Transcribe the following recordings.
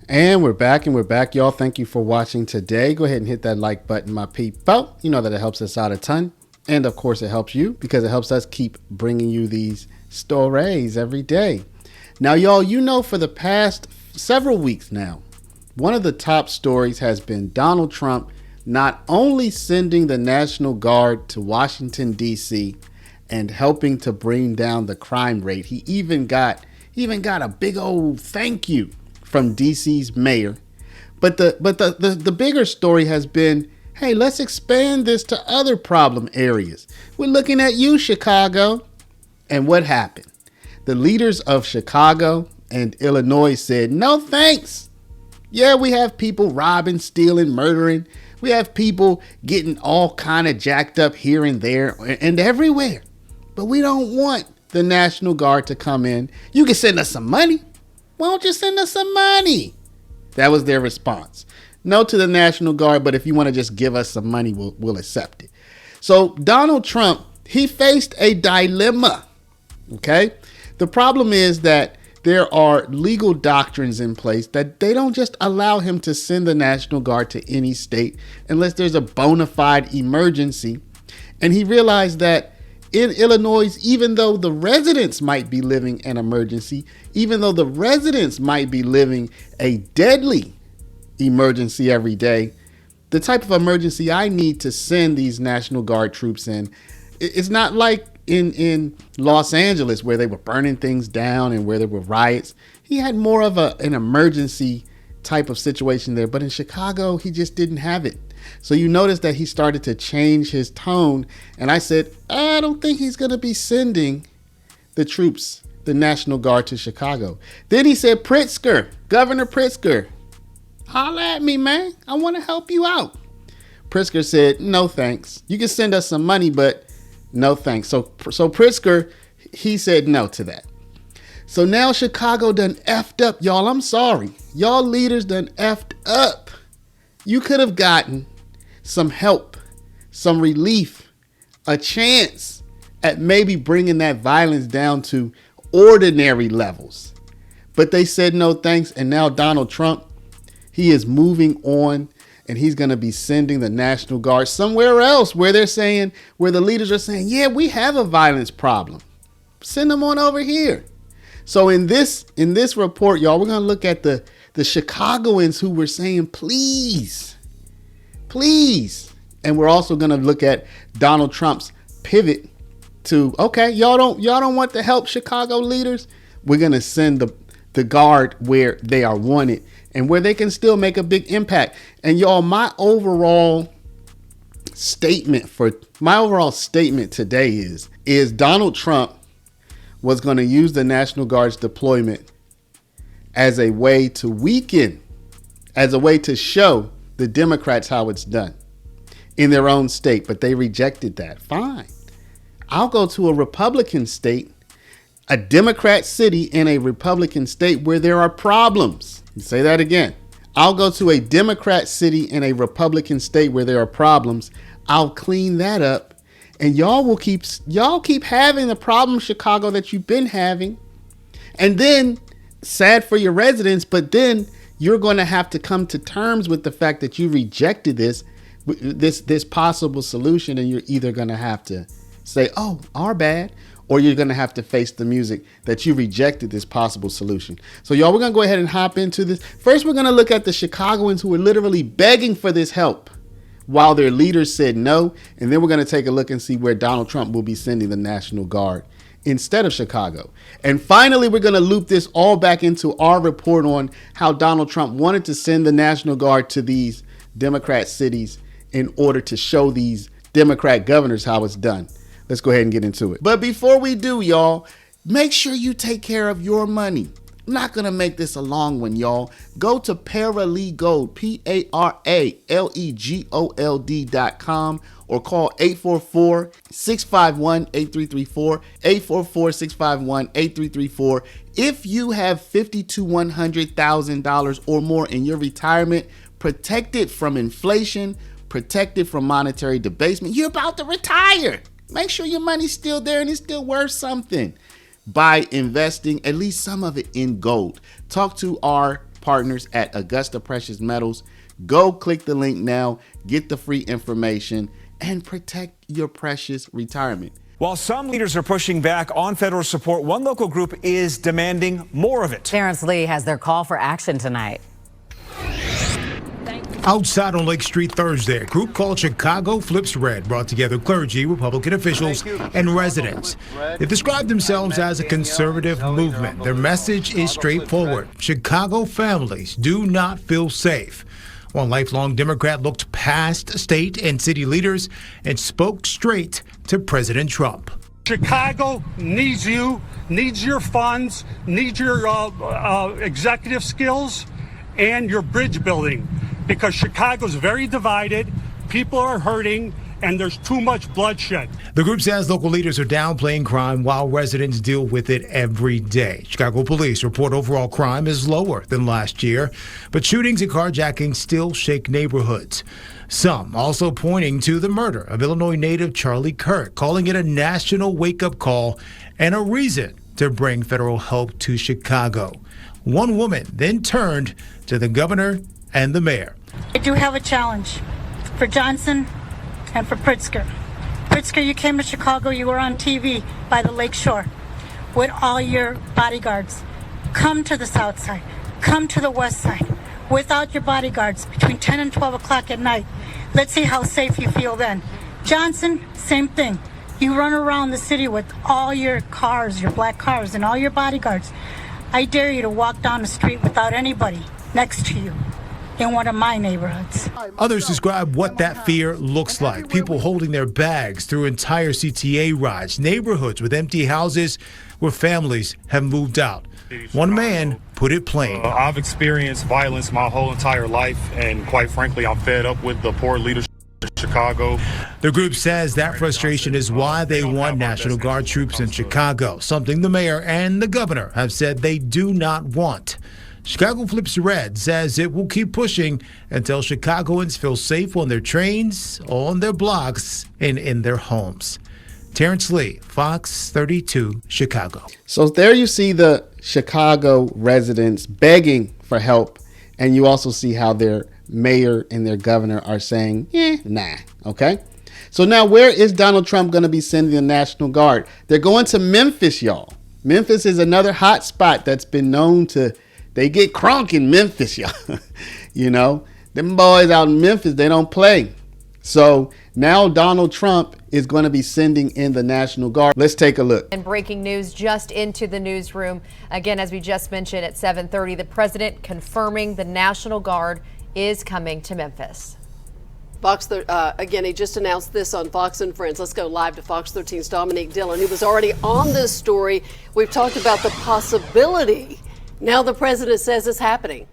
And we're back, y'all. Thank you for watching today. Go ahead and hit that like button, my people. You know that it helps us out a ton. And of course, it helps you because it helps us keep bringing you these stories every day. Now, y'all, you know, for the past several weeks now, one of the top stories has been Donald Trump not only sending the National Guard to Washington, D.C. and helping to bring down the crime rate. He even got a big old thank you from DC's mayor. But the bigger story has been, hey, let's expand this to other problem areas. We're looking at you, Chicago. And what happened? The leaders of Chicago and Illinois said, no thanks. Yeah, we have people robbing, stealing, murdering. We have people getting all kind of jacked up here and there and everywhere. But we don't want the National Guard to come in. You can send us some money. Why don't you send us some money? That was their response. No to the National Guard, but if you want to just give us some money, we'll accept it. So Donald Trump, he faced a dilemma. Okay? The problem is that there are legal doctrines in place that they don't just allow him to send the National Guard to any state unless there's a bona fide emergency. And he realized that in Illinois, even though the residents might be living an emergency, even though the residents might be living a deadly emergency every day, the type of emergency I need to send these National Guard troops in, it's not like in Los Angeles where they were burning things down and where there were riots. He had more of an emergency type of situation there, but in Chicago, he just didn't have it. So you notice that he started to change his tone. And I said, I don't think he's going to be sending the troops, the National Guard, to Chicago. Then he said, Pritzker, Governor Pritzker, holla at me, man. I want to help you out. Pritzker said, no, thanks. You can send us some money, but no, thanks. So Pritzker, he said no to that. So now Chicago done effed up, y'all. I'm sorry. Y'all leaders done effed up. You could have gotten some help, some relief, a chance at maybe bringing that violence down to ordinary levels. But they said no thanks. And now Donald Trump, he is moving on and he's going to be sending the National Guard somewhere else where the leaders are saying, yeah, we have a violence problem. Send them on over here. So in this report, y'all, we're going to look at the Chicagoans who were saying, please. And we're also going to look at Donald Trump's pivot to, okay, y'all don't want to help Chicago leaders. We're going to send the Guard where they are wanted and where they can still make a big impact. And y'all, my overall statement today is Donald Trump was going to use the National Guard's deployment as a way to weaken, as a way to show the Democrats how it's done in their own state. But they rejected that. Fine. I'll go to a Republican state, a Democrat city in a Republican state where there are problems. Say that again. I'll go to a Democrat city in a Republican state where there are problems. I'll clean that up. And y'all keep having the problem, Chicago, that you've been having. And then, sad for your residents, but then you're going to have to come to terms with the fact that you rejected this possible solution. And you're either going to have to say, oh, our bad, or you're going to have to face the music that you rejected this possible solution. So y'all, we're going to go ahead and hop into this. First, we're going to look at the Chicagoans who were literally begging for this help while their leaders said no. And then we're going to take a look and see where Donald Trump will be sending the National Guard instead of Chicago. And finally, we're going to loop this all back into our report on how Donald Trump wanted to send the National Guard to these Democrat cities in order to show these Democrat governors how it's done. Let's go ahead and get into it. But before we do, y'all, make sure you take care of your money. I'm not going to make this a long one, y'all. Go to Paralegold, PARALEGOLD.com or call 844-651-8334, 844-651-8334. If you have $50,000 to $100,000 or more in your retirement, protected from inflation, protected from monetary debasement, you're about to retire. Make sure your money's still there and it's still worth something by investing at least some of it in gold. Talk to our partners at Augusta Precious Metals. Go click the link now, get the free information, and protect your precious retirement. While some leaders are pushing back on federal support, one local group is demanding more of it. Terrence Lee has their call for action tonight. Outside on Lake Street Thursday, a group called Chicago Flips Red brought together clergy, Republican officials, and residents. They describe themselves as a conservative movement. Their message is straightforward. Chicago families do not feel safe. One lifelong Democrat looked past state and city leaders and spoke straight to President Trump. Chicago needs you, needs your funds, needs your executive skills and your bridge building, because Chicago's very divided, people are hurting, and there's too much bloodshed. The group says local leaders are downplaying crime while residents deal with it every day. Chicago police report overall crime is lower than last year, but shootings and carjackings still shake neighborhoods. Some also pointing to the murder of Illinois native Charlie Kirk, calling it a national wake-up call and a reason to bring federal help to Chicago. One woman then turned to the governor and the mayor. I do have a challenge for Johnson and for Pritzker. Pritzker, you came to Chicago, you were on TV by the lake shore with all your bodyguards. Come to the south side, come to the west side without your bodyguards between 10 and 12 o'clock at night. Let's see how safe you feel then. Johnson, same thing. You run around the city with all your cars, your black cars, and all your bodyguards. I dare you to walk down the street without anybody next to you in one of my neighborhoods. Others describe what that fear looks like. People holding their bags through entire CTA rides, neighborhoods with empty houses where families have moved out. One man put it plain. I've experienced violence my whole entire life, and quite frankly, I'm fed up with the poor leadership in Chicago. The group says that frustration is why they want National Guard troops in Chicago, something the mayor and the governor have said they do not want. Chicago Flips Red says it will keep pushing until Chicagoans feel safe on their trains, on their blocks, and in their homes. Terrence Lee, Fox 32, Chicago. So there you see the Chicago residents begging for help, and you also see how their mayor and their governor are saying, nah, okay? So now where is Donald Trump going to be sending the National Guard? They're going to Memphis, y'all. Memphis is another hot spot that's been known to, they get crunk in Memphis, y'all. You know, them boys out in Memphis, they don't play. So now Donald Trump is going to be sending in the National Guard. Let's take a look. And breaking news just into the newsroom. Again, as we just mentioned at 7:30, the president confirming the National Guard is coming to Memphis. Again, he just announced this on Fox and Friends. Let's go live to Fox 13's Dominique Dillon, who was already on this story. We've talked about the possibility. Now the president says it's happening.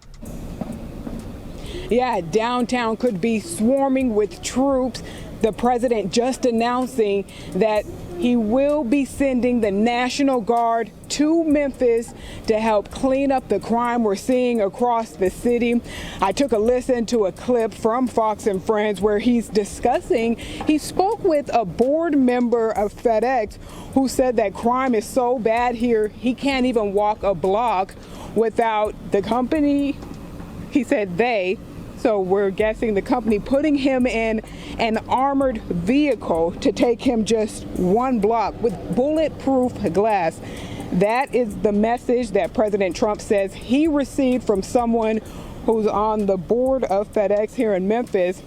Yeah, downtown could be swarming with troops. The president just announcing that he will be sending the National Guard to Memphis to help clean up the crime we're seeing across the city. I took a listen to a clip from Fox and Friends where he's discussing, he spoke with a board member of FedEx who said that crime is so bad here, he can't even walk a block without the company, he said so we're guessing the company putting him in an armored vehicle to take him just one block with bulletproof glass. That is the message that President Trump says he received from someone who's on the board of FedEx here in Memphis.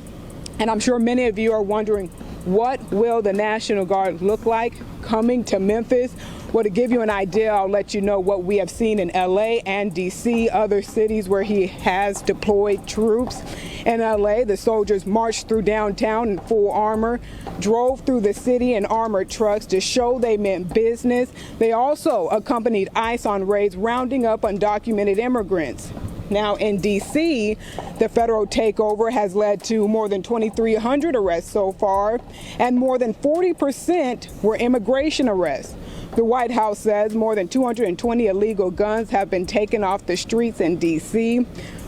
And I'm sure many of you are wondering, what will the National Guard look like coming to Memphis? Well, to give you an idea, I'll let you know what we have seen in LA and DC, other cities where he has deployed troops. In LA, the soldiers marched through downtown in full armor, drove through the city in armored trucks to show they meant business. They also accompanied ICE on raids, rounding up undocumented immigrants. Now in D.C., the federal takeover has led to more than 2,300 arrests so far, and more than 40% were immigration arrests. The White House says more than 220 illegal guns have been taken off the streets in D.C.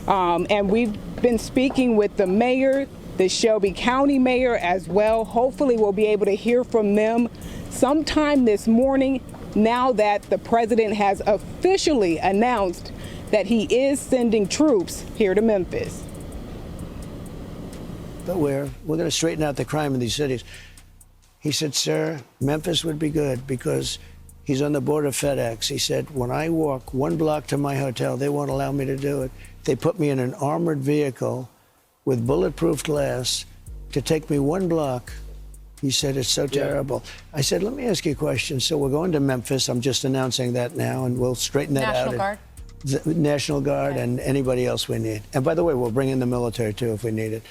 And we've been speaking with the mayor, the Shelby County mayor as well. Hopefully we'll be able to hear from them sometime this morning now that the president has officially announced that he is sending troops here to Memphis. But we're going to straighten out the crime in these cities. He said, sir, Memphis would be good because he's on the board of FedEx. He said, when I walk 1 block to my hotel, they won't allow me to do it. They put me in an armored vehicle with bulletproof glass to take me 1 block. He said, it's so terrible. I said, let me ask you a question. So we're going to Memphis. I'm just announcing that now, and we'll straighten that out. National Guard? The National Guard and anybody else we need. And by the way, we'll bring in the military, too, if we need it.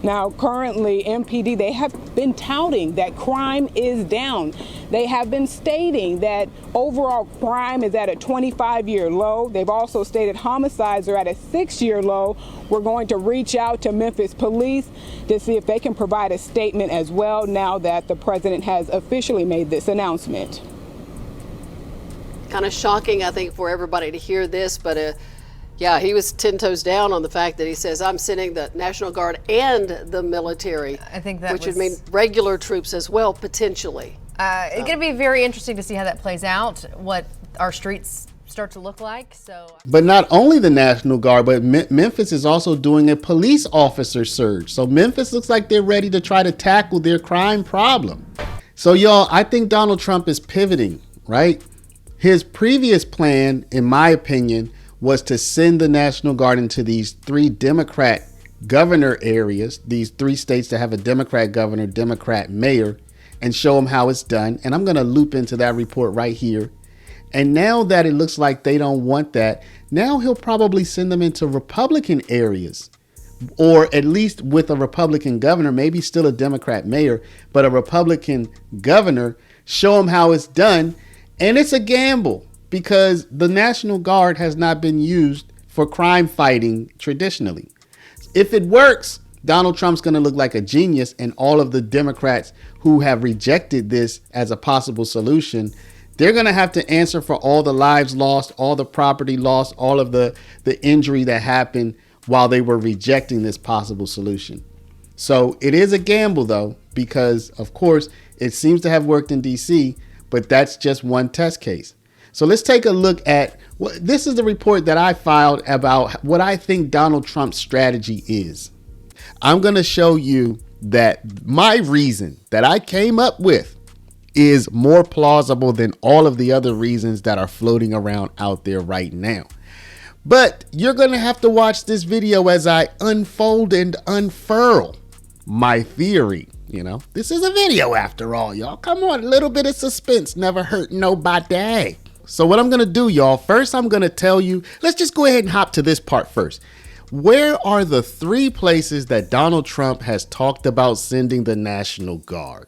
Now, currently, MPD, they have been touting that crime is down. They have been stating that overall crime is at a 25-year low. They've also stated homicides are at a 6-year low. We're going to reach out to Memphis police to see if they can provide a statement as well now that the president has officially made this announcement. Kind of shocking, I think, for everybody to hear this, but yeah, he was 10 toes down on the fact that he says, I'm sending the National Guard and the military, I think that which would mean regular troops as well, potentially. It's going to be very interesting to see how that plays out, what our streets start to look like. But not only the National Guard, but Memphis is also doing a police officer surge. So Memphis looks like they're ready to try to tackle their crime problem. So y'all, I think Donald Trump is pivoting, right? His previous plan, in my opinion, was to send the National Guard into these 3 Democrat governor areas, these 3 states that have a Democrat governor, Democrat mayor, and show them how it's done. And I'm going to loop into that report right here. And now that it looks like they don't want that, now he'll probably send them into Republican areas, or at least with a Republican governor, maybe still a Democrat mayor, but a Republican governor, show them how it's done. And it's a gamble, because the National Guard has not been used for crime fighting traditionally. If it works, Donald Trump's going to look like a genius, and all of the Democrats who have rejected this as a possible solution, they're going to have to answer for all the lives lost, all the property lost, all of the injury that happened while they were rejecting this possible solution. So it is a gamble, though, because, of course, it seems to have worked in D.C., but that's just one test case. So let's take a look at this is the report that I filed about what I think Donald Trump's strategy is. I'm going to show you that my reason that I came up with is more plausible than all of the other reasons that are floating around out there right now. But you're going to have to watch this video as I unfold and unfurl my theory. You know, this is a video after all, y'all. Come on, a little bit of suspense never hurt nobody. So what I'm going to do, y'all, first I'm going to tell you, let's just go ahead and hop to this part first. Where are the 3 places that Donald Trump has talked about sending the National Guard?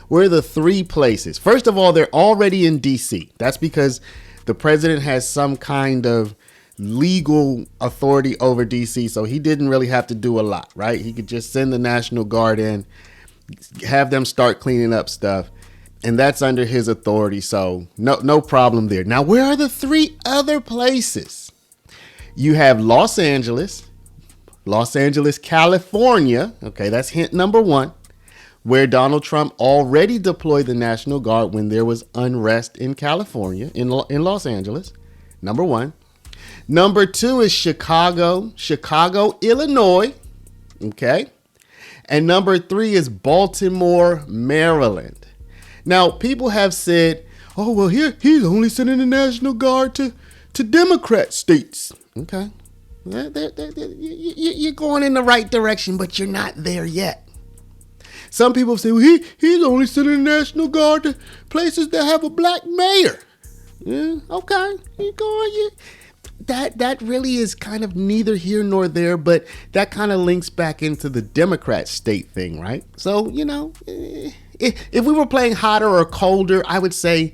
Where are the 3 places? First of all, they're already in D.C. That's because the president has some kind of legal authority over D.C., so he didn't really have to do a lot, right? He could just send the National Guard in, have them start cleaning up stuff, and that's under his authority, so no problem there. Now, where are the 3 other places? You have Los Angeles, California. Okay, that's hint number 1, where Donald Trump already deployed the National Guard when there was unrest in California, in Los Angeles. Number 1. Number 2 is Chicago, Illinois. Okay. And number 3 is Baltimore, Maryland. Now, people have said, oh, well, here he's only sending the National Guard to Democrat states. Okay. You're going in the right direction, but you're not there yet. Some people say, well, he's only sending the National Guard to places that have a black mayor. Yeah, okay. You going, that really is kind of neither here nor there, but that kind of links back into the Democrat state thing, right? So, you know, if we were playing hotter or colder, I would say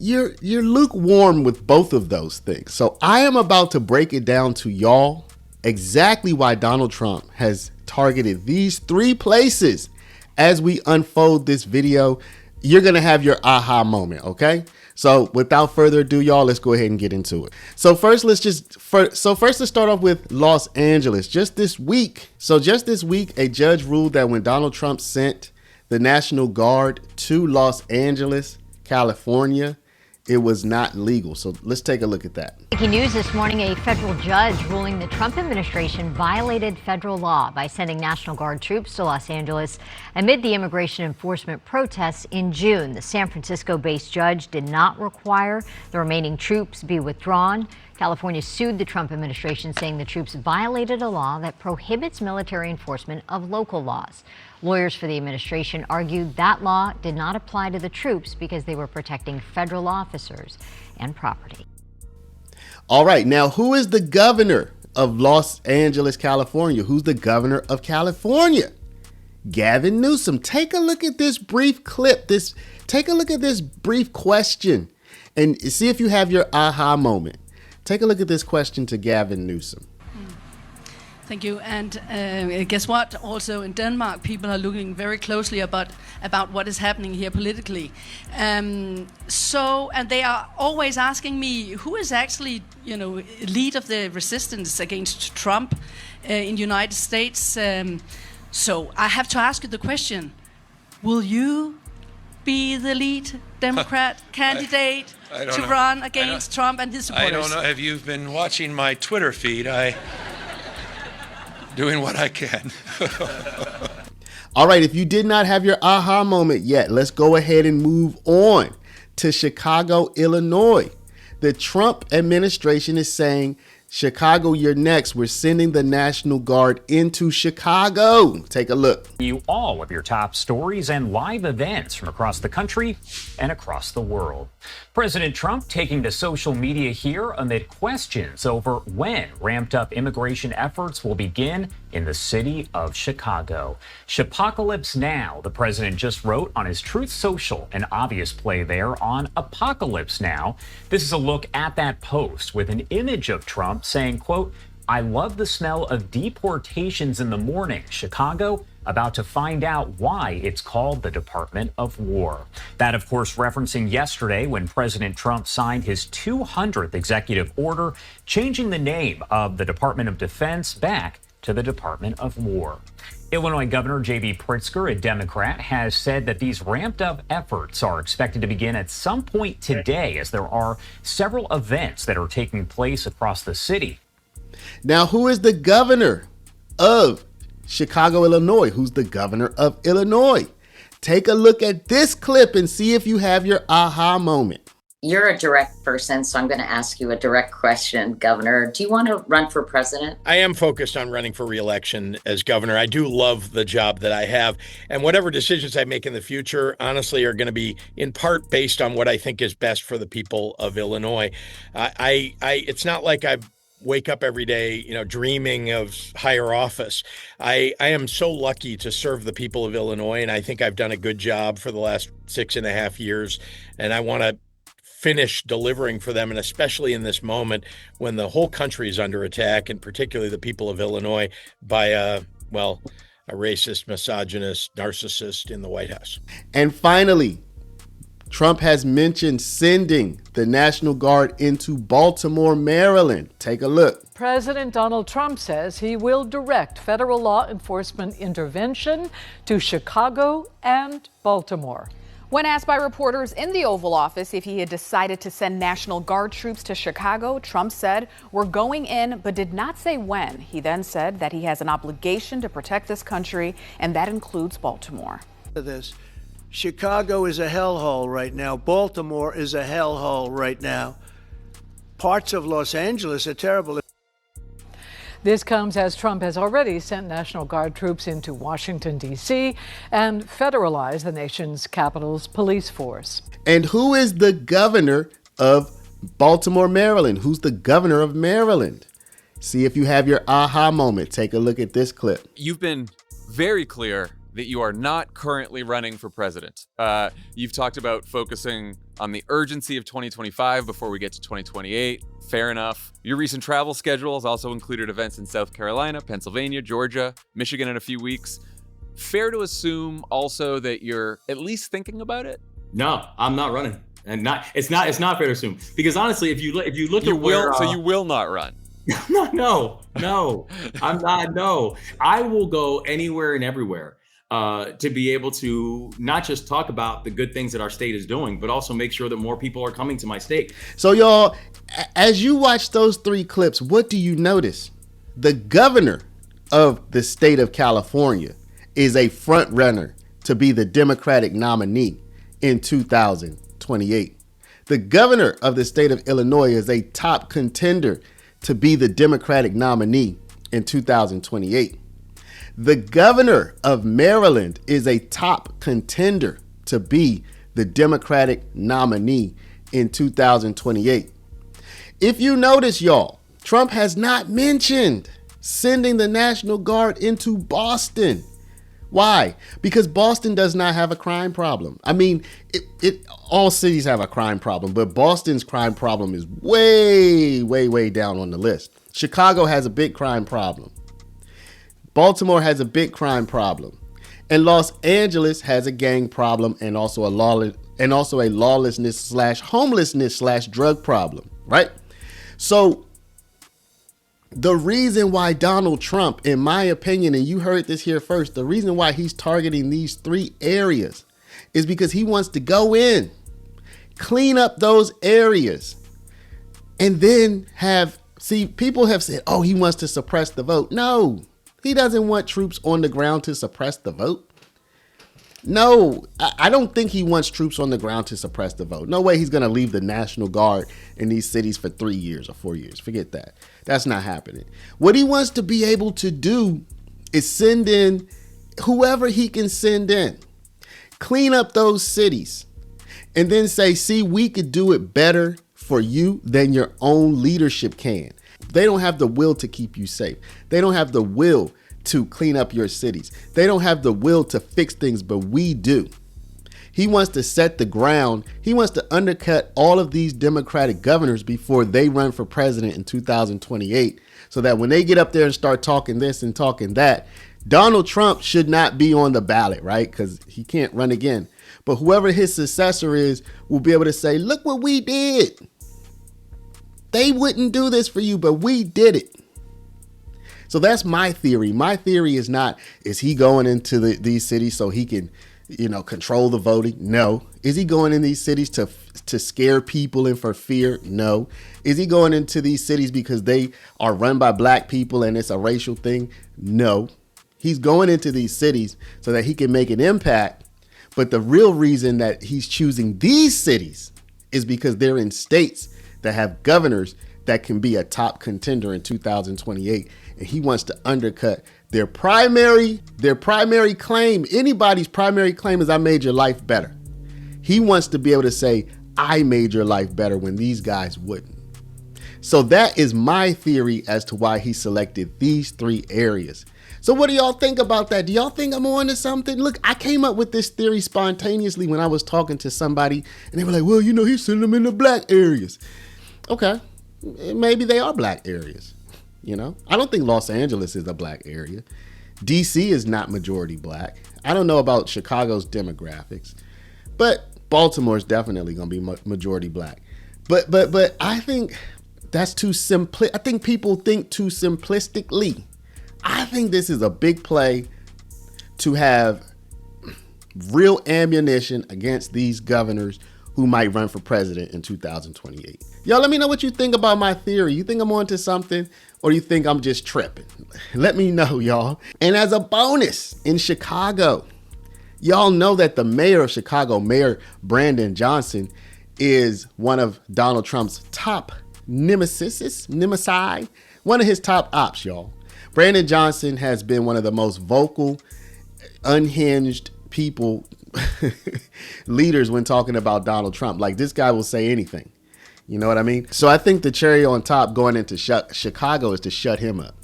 you're lukewarm with both of those things. So I am about to break it down to y'all exactly why Donald Trump has targeted these 3 places. As we unfold this video, you're going to have your aha moment, okay? So without further ado, y'all, let's go ahead and get into it. So first, let's start off with Los Angeles. Just this week, a judge ruled that when Donald Trump sent the National Guard to Los Angeles, California, it was not legal. So let's take a look at that. Breaking news this morning, a federal judge ruling the Trump administration violated federal law by sending National Guard troops to Los Angeles amid the immigration enforcement protests in June. The San Francisco-based judge did not require the remaining troops be withdrawn. California sued the Trump administration, saying the troops violated a law that prohibits military enforcement of local laws. Lawyers for the administration argued that law did not apply to the troops because they were protecting federal officers and property. All right. Now, who is the governor of Los Angeles, California? Who's the governor of California? Gavin Newsom. Take a look at this brief clip. Take a look at this brief question and see if you have your aha moment. Take a look at this question to Gavin Newsom. Thank you. And guess what? Also in Denmark, people are looking very closely about what is happening here politically. And they are always asking me, who is actually, lead of the resistance against Trump in the United States? So I have to ask you the question: will you be the lead Democrat candidate to run against Trump and his supporters? I don't know. Have you been watching my Twitter feed? Doing what I can. All right, if you did not have your aha moment yet, let's go ahead and move on to Chicago, Illinois. The Trump administration is saying, Chicago, you're next. We're sending the National Guard into Chicago. Take a look. You all with your top stories and live events from across the country and across the world. President Trump taking to social media here amid questions over when ramped up immigration efforts will begin in the city of Chicago. Chipocalypse now, the president just wrote on his Truth Social, an obvious play there on Apocalypse Now. This is a look at that post with an image of Trump saying, quote, "I love the smell of deportations in the morning. Chicago, about to find out why it's called the Department of War." That, of course, referencing yesterday when President Trump signed his 200th executive order, changing the name of the Department of Defense back to the Department of War. Illinois Governor J.B. Pritzker, a Democrat, has said that these ramped up efforts are expected to begin at some point today, as there are several events that are taking place across the city. Now, who is the governor of Chicago, Illinois? Who's the governor of Illinois? Take a look at this clip and see if you have your aha moment. You're a direct person, so I'm going to ask you a direct question, Governor. Do you want to run for president? I am focused on running for re-election as governor. I do love the job that I have. And whatever decisions I make in the future, honestly, are going to be in part based on what I think is best for the people of Illinois. It's not like I wake up every day, dreaming of higher office. I am so lucky to serve the people of Illinois, and I think I've done a good job for the last 6.5 years. And I want to finish delivering for them, and especially in this moment when the whole country is under attack, and particularly the people of Illinois, by a racist, misogynist, narcissist in the White House. And finally, Trump has mentioned sending the National Guard into Baltimore, Maryland. Take a look. President Donald Trump says he will direct federal law enforcement intervention to Chicago and Baltimore. When asked by reporters in the Oval Office if he had decided to send National Guard troops to Chicago, Trump said, "We're going in," but did not say when. He then said that he has an obligation to protect this country, and that includes Baltimore. Chicago is a hellhole right now. Baltimore is a hellhole right now. Parts of Los Angeles are terrible. This comes as Trump has already sent National Guard troops into Washington, D.C. and federalized the nation's capital's police force. And who is the governor of Baltimore, Maryland? Who's the governor of Maryland? See if you have your aha moment. Take a look at this clip. You've been very clear that you are not currently running for president. You've talked about focusing on the urgency of 2025 before we get to 2028. Fair enough. Your recent travel schedule has also included events in South Carolina, Pennsylvania, Georgia, Michigan in a few weeks. Fair to assume also that you're at least thinking about it? No, I'm not running. And it's not fair to assume, because honestly, if you look you at where, so you will not run. No, I'm not. No, I will go anywhere and everywhere. to be able to not just talk about the good things that our state is doing, but also make sure that more people are coming to my state. So y'all, as you watch those 3 clips, what do you notice? The governor of the state of California is a front runner to be the Democratic nominee in 2028. The governor of the state of Illinois is a top contender to be the Democratic nominee in 2028. The governor of Maryland is a top contender to be the Democratic nominee in 2028. If you notice, y'all, Trump has not mentioned sending the National Guard into Boston. Why? Because Boston does not have a crime problem. I mean, all cities have a crime problem, but Boston's crime problem is way, way, way down on the list. Chicago has a big crime problem. Baltimore has a big crime problem. And Los Angeles has a gang problem and also a lawlessness / homelessness / drug problem, right? So the reason why Donald Trump, in my opinion, and you heard this here first, the reason why he's targeting these 3 areas is because he wants to go in, clean up those areas, and then people have said, oh, he wants to suppress the vote. No, he doesn't want troops on the ground to suppress the vote. No, I don't think he wants troops on the ground to suppress the vote. No way he's going to leave the National Guard in these cities for 3 years or 4 years. Forget that. That's not happening. What he wants to be able to do is send in whoever he can send in, clean up those cities, and then say, see, we could do it better for you than your own leadership can. They don't have the will to keep you safe. They don't have the will to clean up your cities. They don't have the will to fix things, but we do. He wants to set the ground. He wants to undercut all of these Democratic governors before they run for president in 2028, so that when they get up there and start talking this and talking that, Donald Trump should not be on the ballot, right? Because he can't run again. But whoever his successor is will be able to say, look what we did. They wouldn't do this for you, but we did it. So that's my theory. My theory is not, is he going into these cities so he can, control the voting? No. Is he going in these cities to scare people and for fear? No. Is he going into these cities because they are run by black people and it's a racial thing? No. He's going into these cities so that he can make an impact. But the real reason that he's choosing these cities is because they're in states that have governors that can be a top contender in 2028. And he wants to undercut their primary claim. Anybody's primary claim is I made your life better. He wants to be able to say, I made your life better when these guys wouldn't. So that is my theory as to why he selected these 3 areas. So what do y'all think about that? Do y'all think I'm on to something? Look, I came up with this theory spontaneously when I was talking to somebody and they were like, well, he's sending them in the black areas. Okay, maybe they are black areas. I don't think Los Angeles is a black area. DC is not majority black. I don't know about Chicago's demographics, but Baltimore is definitely going to be majority black. But I think that's too simplistic. I think people think too simplistically. I think this is a big play to have real ammunition against these governors who might run for president in 2028. Y'all, let me know what you think about my theory. You think I'm onto something, or you think I'm just tripping? Let me know, y'all. And as a bonus, in Chicago, y'all know that the mayor of Chicago, Mayor Brandon Johnson, is one of Donald Trump's top nemesis, one of his top ops, y'all. Brandon Johnson has been one of the most vocal, unhinged people, leaders when talking about Donald Trump. Like, this guy will say anything. You know what I mean? So I think the cherry on top going into Chicago is to shut him up,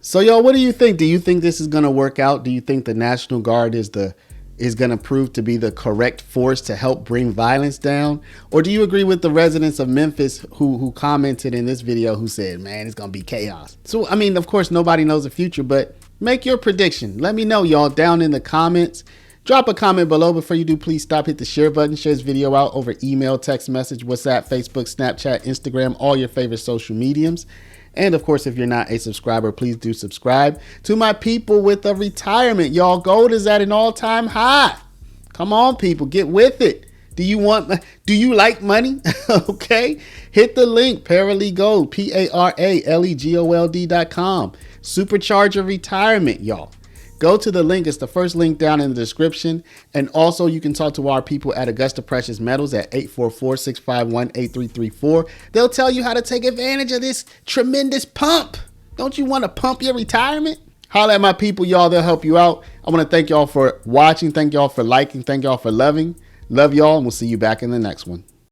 So y'all, what do you think? Do you think this is going to work out? Do you think the National Guard is going to prove to be the correct force to help bring violence down? Or do you agree with the residents of Memphis who commented in this video who said, man, it's going to be chaos? So, I mean, of course, nobody knows the future, but make your prediction. Let me know, y'all, down in the comments. Drop a comment below. Before you do, please stop, hit the share button, share this video out over email, text message, WhatsApp, Facebook, Snapchat, Instagram, all your favorite social mediums. And of course, if you're not a subscriber, please do subscribe. To my people with a retirement, y'all, gold is at an all-time high. Come on, people, get with it. Do you like money? Okay. Hit the link, Paralegold, PARALEGOLD.com. Supercharge your retirement, y'all. Go to the link. It's the first link down in the description. And also you can talk to our people at Augusta Precious Metals at 844-651-8334. They'll tell you how to take advantage of this tremendous pump. Don't you want to pump your retirement? Holla at my people, y'all. They'll help you out. I want to thank y'all for watching. Thank y'all for liking. Thank y'all for loving. Love y'all, and we'll see you back in the next one.